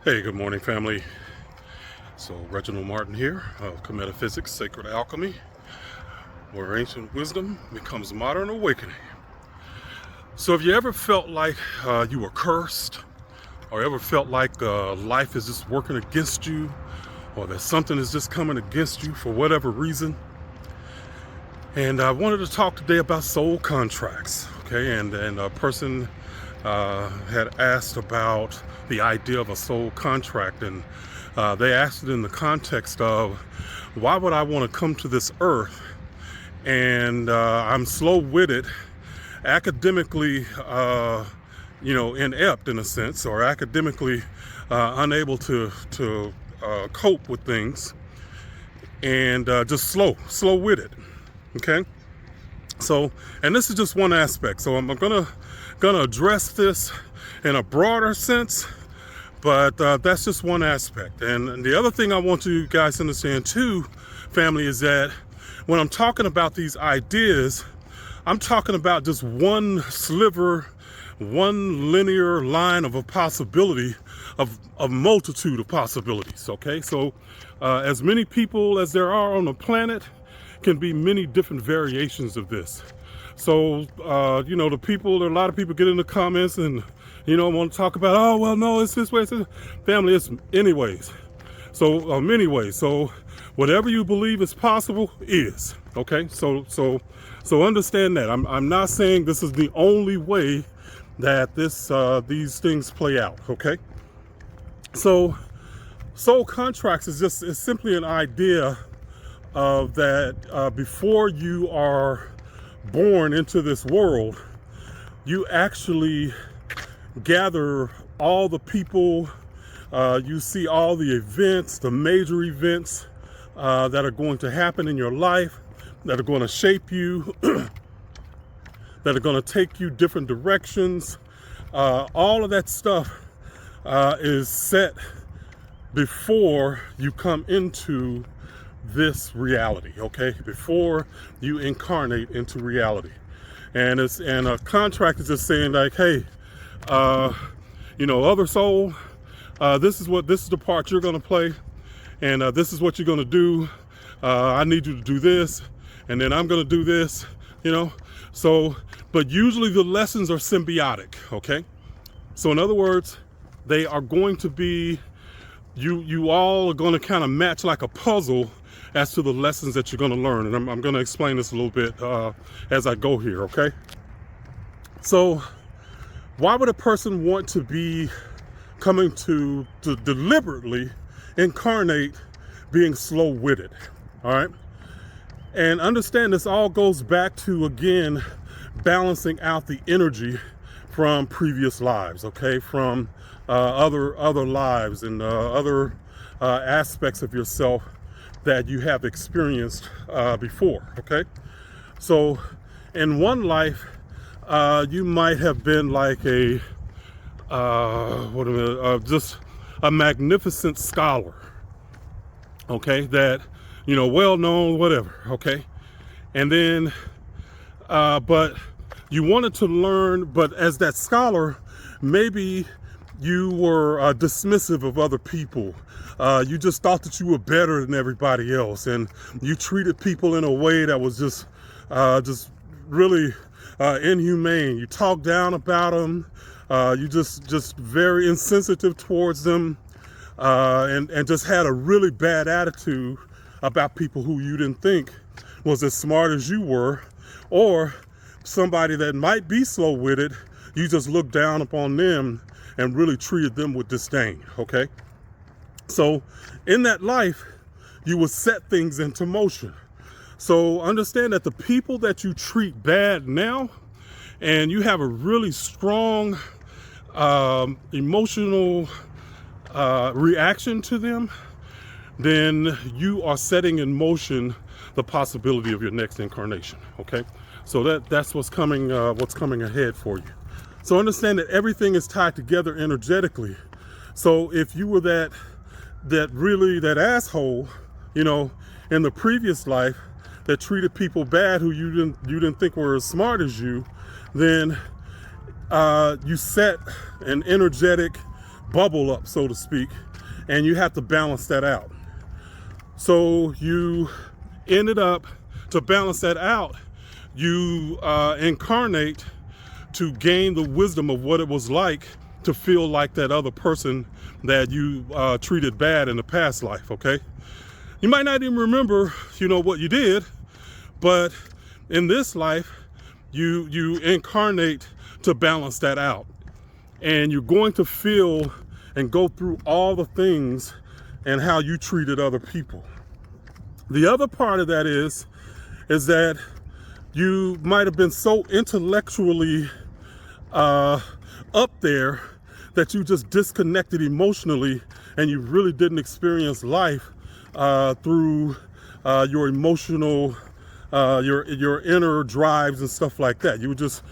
Hey, good morning, family. So, Reginald Martin here of Metaphysics, Sacred Alchemy, where ancient wisdom becomes modern awakening. So, have you ever felt like you were cursed, or ever felt like life is just working against you, or that something is just coming against you for whatever reason? And I wanted to talk today about soul contracts, okay? And a person had asked about the idea of a soul contract, and they asked it in the context of, why would I want to come to this earth and I'm slow-witted, academically, inept in a sense, or academically unable to cope with things, and just slow-witted. Okay, so, and this is just one aspect. So I'm gonna address this in a broader sense, but that's just one aspect. And the other thing I want you guys to understand too, family, is that when I'm talking about these ideas, I'm talking about just one sliver, one linear line of a possibility of a multitude of possibilities. Okay, so as many people as there are on the planet, can be many different variations of this. So, there are a lot of people get in the comments and, want to talk about, oh, well, no, it's this way, it's this. Family, it's anyways. So, many ways. So, whatever you believe is possible is, okay? So understand that. I'm not saying this is the only way that these things play out, okay? So, soul contracts is simply an idea of that before you are born into this world, you actually gather all the people, you see all the events, the major events that are going to happen in your life, that are going to shape you, that are going to take you different directions. All of that stuff is set before you come into this reality, okay, before you incarnate into reality. And a contract is just saying, like, hey, other soul, this is the part you're going to play, and this is what you're going to do. I need you to do this, and then I'm going to do this, so, but usually the lessons are symbiotic, okay? So in other words, they are going to be, you all are going to kind of match like a puzzle as to the lessons that you're going to learn. And I'm going to explain this a little bit as I go here, okay? So, why would a person want to be coming to deliberately incarnate being slow-witted, all right? And understand this all goes back to, again, balancing out the energy from previous lives, okay? From other lives and other aspects of yourself that you have experienced before, okay? So in one life, you might have been like just a magnificent scholar, okay? That, well-known, whatever, okay? And then, but you wanted to learn, but as that scholar, maybe you were dismissive of other people. You just thought that you were better than everybody else, and you treated people in a way that was just really inhumane. You talked down about them. You just very insensitive towards them, and just had a really bad attitude about people who you didn't think was as smart as you were, or somebody that might be slow-witted. You just looked down upon them and really treated them with disdain, okay? So in that life, you will set things into motion. So understand that the people that you treat bad now, and you have a really strong emotional reaction to them, then you are setting in motion the possibility of your next incarnation, okay? So that's what's coming ahead for you. So understand that everything is tied together energetically. So if you were that asshole, in the previous life that treated people bad who you didn't think were as smart as you, then you set an energetic bubble up, so to speak, and you have to balance that out. So you ended up, to balance that out, you incarnate to gain the wisdom of what it was like to feel like that other person that you treated bad in the past life, okay? You might not even remember, what you did, but in this life, you incarnate to balance that out. And you're going to feel and go through all the things and how you treated other people. The other part of that is that you might have been so intellectually up there that you just disconnected emotionally, and you really didn't experience life through your emotional, your inner drives and stuff like that. You were just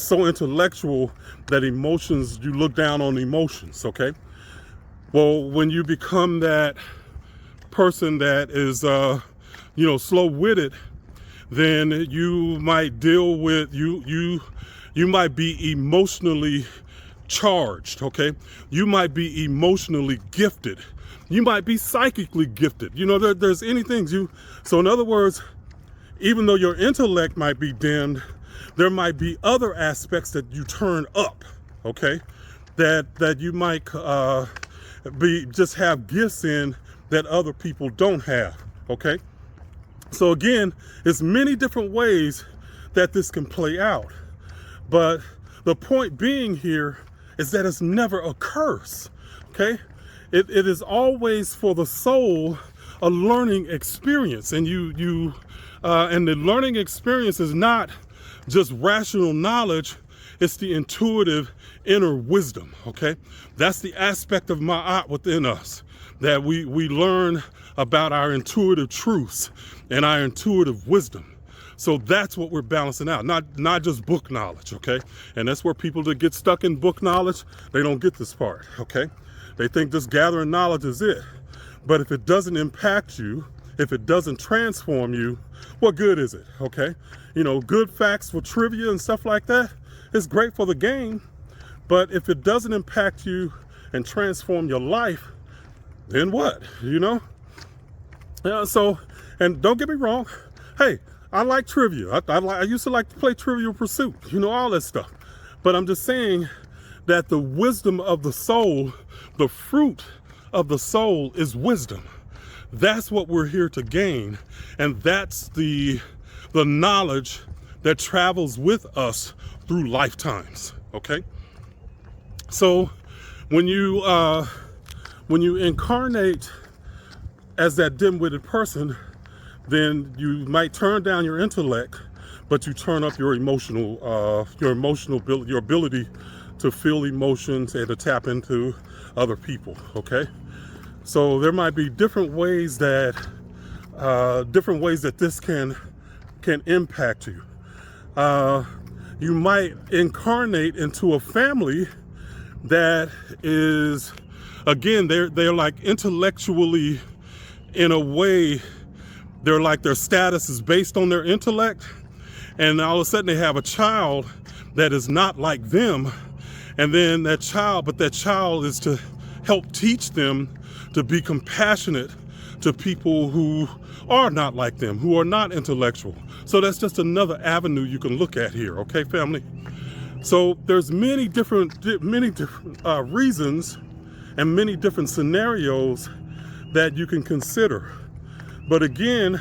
so intellectual that emotions, you look down on emotions, okay? Well, when you become that person that is, slow-witted, then you might deal with, you might be emotionally charged, okay? You might be emotionally gifted. You might be psychically gifted. There's anything so in other words, even though your intellect might be dimmed, there might be other aspects that you turn up, okay? That you might just have gifts in that other people don't have, okay? So again, it's many different ways that this can play out. But the point being here is that it's never a curse, okay? It is always for the soul a learning experience, and and the learning experience is not just rational knowledge, it's the intuitive inner wisdom, okay? That's the aspect of ma'at within us, that we learn about our intuitive truths and our intuitive wisdom. So that's what we're balancing out, not just book knowledge, okay? And that's where people that get stuck in book knowledge, they don't get this part, okay? They think just gathering knowledge is it. But if it doesn't impact you, if it doesn't transform you, what good is it, okay? Good facts for trivia and stuff like that, it's great for the game. But if it doesn't impact you and transform your life, then what, So, and don't get me wrong, hey, I like trivia. I used to like to play Trivial Pursuit, all that stuff. But I'm just saying that the wisdom of the soul, the fruit of the soul is wisdom. That's what we're here to gain. And that's the knowledge that travels with us through lifetimes, okay? So when you incarnate as that dim-witted person, then you might turn down your intellect, but you turn up your your ability to feel emotions and to tap into other people, okay? So there might be different ways that this can impact you. You might incarnate into a family that is, again, they're like intellectually, in a way, they're like their status is based on their intellect, and all of a sudden they have a child that is not like them, and then that child is to help teach them to be compassionate to people who are not like them, who are not intellectual. So that's just another avenue you can look at here, okay, family? So there's many different reasons and many different scenarios that you can consider. But again,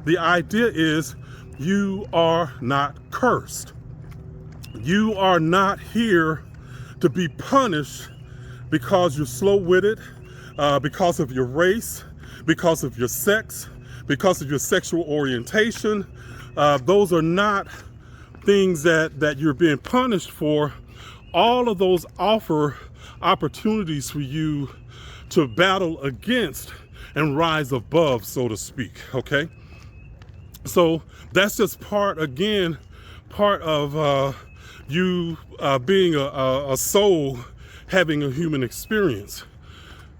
the idea is you are not cursed. You are not here to be punished because you're slow-witted, because of your race, because of your sex, because of your sexual orientation. Those are not things that you're being punished for. All of those offer opportunities for you to battle against and rise above, so to speak, okay? So that's just part of you being a soul having a human experience.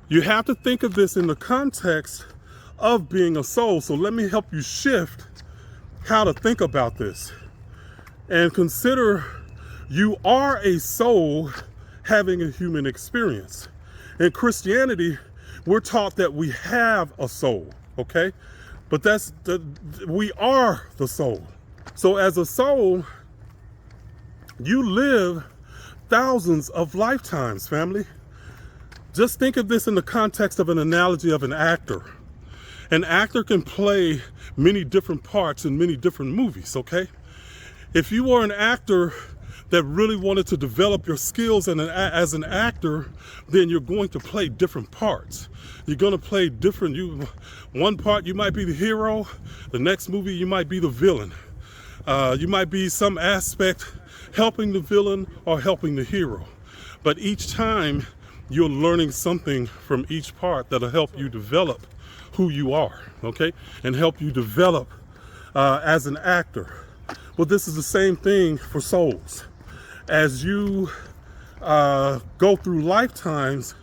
You have to think of this in the context of being a soul. So let me help you shift how to think about this. And consider you are a soul having a human experience. In Christianity, we're taught that we have a soul, okay? But we are the soul. So as a soul, you live thousands of lifetimes, family. Just think of this in the context of an analogy of an actor. An actor can play many different parts in many different movies, okay? If you were an actor that really wanted to develop your skills as an actor, then you're going to play different parts. You're going to play different, one part you might be the hero, the next movie you might be the villain. You might be some aspect helping the villain or helping the hero. But each time you're learning something from each part that'll help you develop who you are, okay? And help you develop as an actor. Well, this is the same thing for souls. As you go through lifetimes,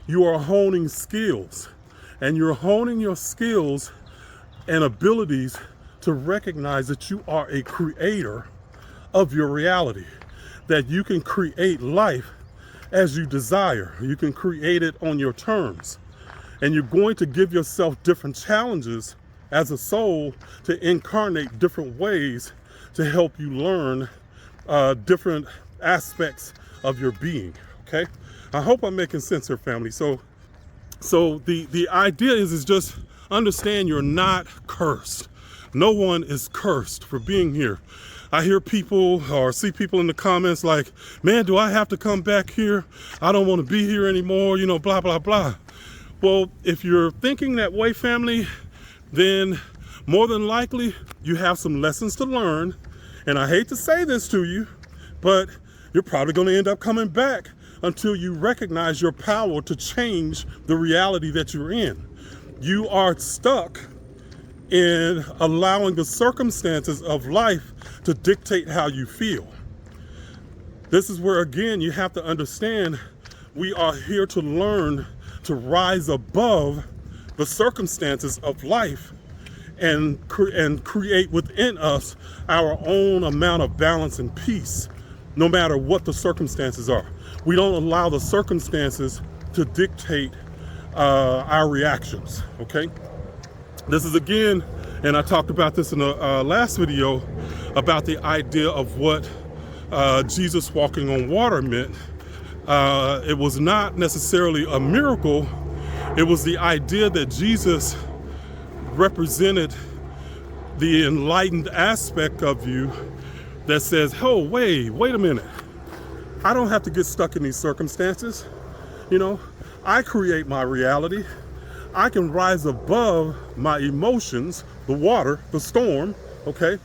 you are honing skills, and you're honing your skills and abilities to recognize that you are a creator of your reality, that you can create life as you desire. You can create it on your terms, and you're going to give yourself different challenges as a soul to incarnate different ways to help you learn different aspects of your being, okay? I hope I'm making sense here, family. So the idea is just understand you're not cursed. No one is cursed for being here. I hear people or see people in the comments like, man, do I have to come back here? I don't want to be here anymore, you know, blah, blah, blah. Well, if you're thinking that way, family, then more than likely you have some lessons to learn. And I hate to say this to you, but you're probably going to end up coming back until you recognize your power to change the reality that you're in. You are stuck in allowing the circumstances of life to dictate how you feel. This is where, again, you have to understand we are here to learn to rise above the circumstances of life and create within us our own amount of balance and peace, no matter what the circumstances are. We don't allow the circumstances to dictate our reactions, okay? This is, again, and I talked about this in the last video, about the idea of what Jesus walking on water meant. It was not necessarily a miracle. It was the idea that Jesus represented the enlightened aspect of you that says, oh, wait a minute. I don't have to get stuck in these circumstances. You know, I create my reality. I can rise above my emotions, the water, the storm, okay?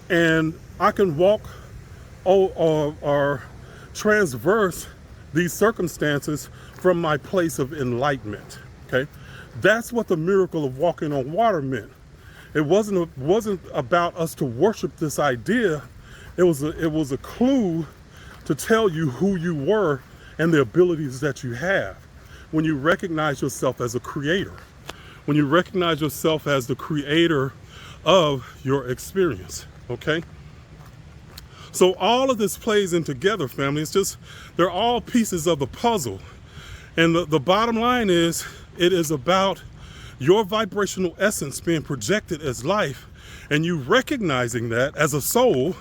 And I can walk or transverse these circumstances from my place of enlightenment, okay? That's what the miracle of walking on water meant. It wasn't about us to worship this idea. It was a clue to tell you who you were and the abilities that you have. When you recognize yourself as a creator, when you recognize yourself as the creator of your experience, okay? So all of this plays in together, family. It's just, they're all pieces of the puzzle. And the bottom line is, it is about your vibrational essence being projected as life, and you recognizing that as a soul,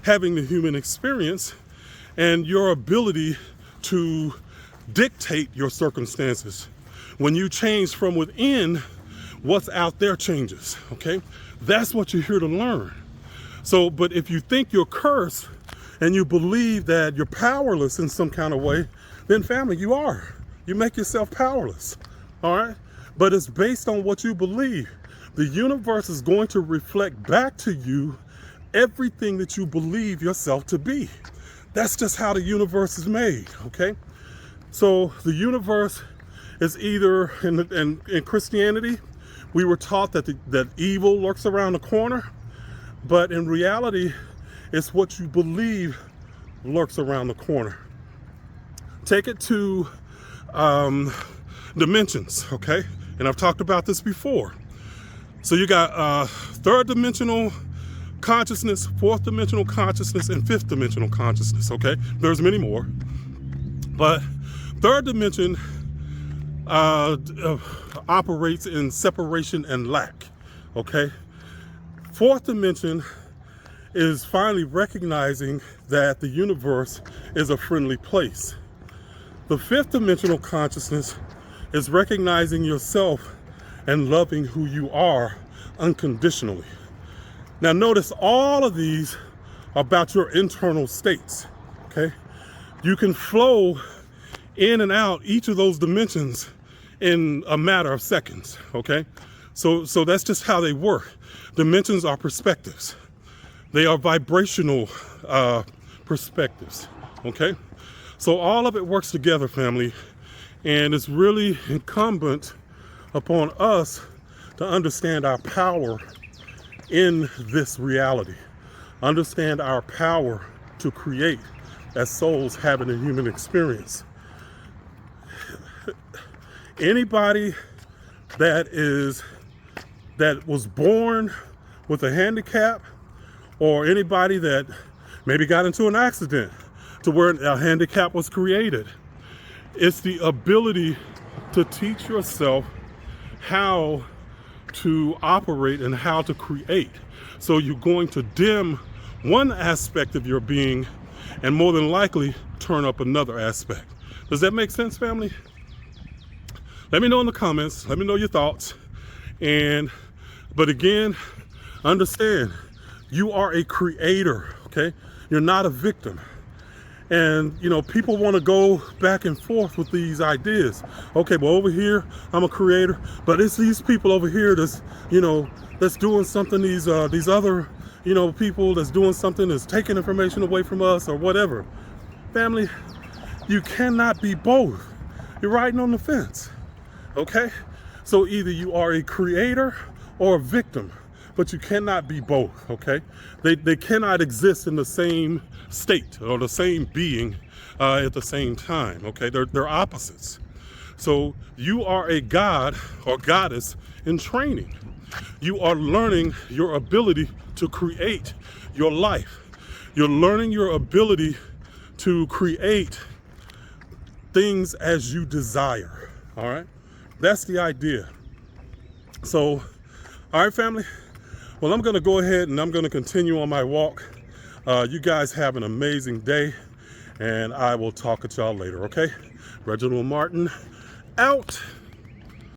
having the human experience, and your ability to dictate your circumstances. When you change from within, what's out there changes, okay? That's what you're here to learn. So, but if you think you're cursed and you believe that you're powerless in some kind of way, then family, you are. You make yourself powerless, all right? But it's based on what you believe. The universe is going to reflect back to you everything that you believe yourself to be. That's just how the universe is made, okay? So the universe is either, in Christianity, we were taught that evil lurks around the corner, but in reality, it's what you believe lurks around the corner. Take it to dimensions, okay? And I've talked about this before. So you got third dimensional consciousness, fourth dimensional consciousness, and fifth dimensional consciousness, okay? There's many more. But third dimension operates in separation and lack, okay? Fourth dimension is finally recognizing that the universe is a friendly place. The fifth dimensional consciousness is recognizing yourself and loving who you are unconditionally. Now notice all of these are about your internal states, okay? You can flow in and out each of those dimensions in a matter of seconds, okay? So that's just how they work. Dimensions are perspectives. They are vibrational perspectives, okay? So all of it works together, family, and it's really incumbent upon us to understand our power in this reality. Understand our power to create as souls having a human experience. Anybody that was born with a handicap, or anybody that maybe got into an accident to where a handicap was created, it's the ability to teach yourself how to operate and how to create. So you're going to dim one aspect of your being and more than likely turn up another aspect. Does that make sense, family? Let me know in the comments. Let me know your thoughts. But again, understand, you are a creator, okay? You're not a victim. And, you know, people want to go back and forth with these ideas. Okay, well, over here, I'm a creator, but it's these people over here that's, you know, that's doing something, these other, you know, people that's doing something, that's taking information away from us or whatever. Family, you cannot be both. You're riding on the fence, okay? So either you are a creator or a victim, but you cannot be both, okay? They cannot exist in the same state or the same being at the same time, okay? They're opposites. So you are a god or goddess in training. You are learning your ability to create your life. You're learning your ability to create things as you desire, all right? That's the idea. So, all right, family. Well, I'm going to go ahead and I'm going to continue on my walk. You guys have an amazing day, and I will talk with y'all later, okay? Reginald Martin, out.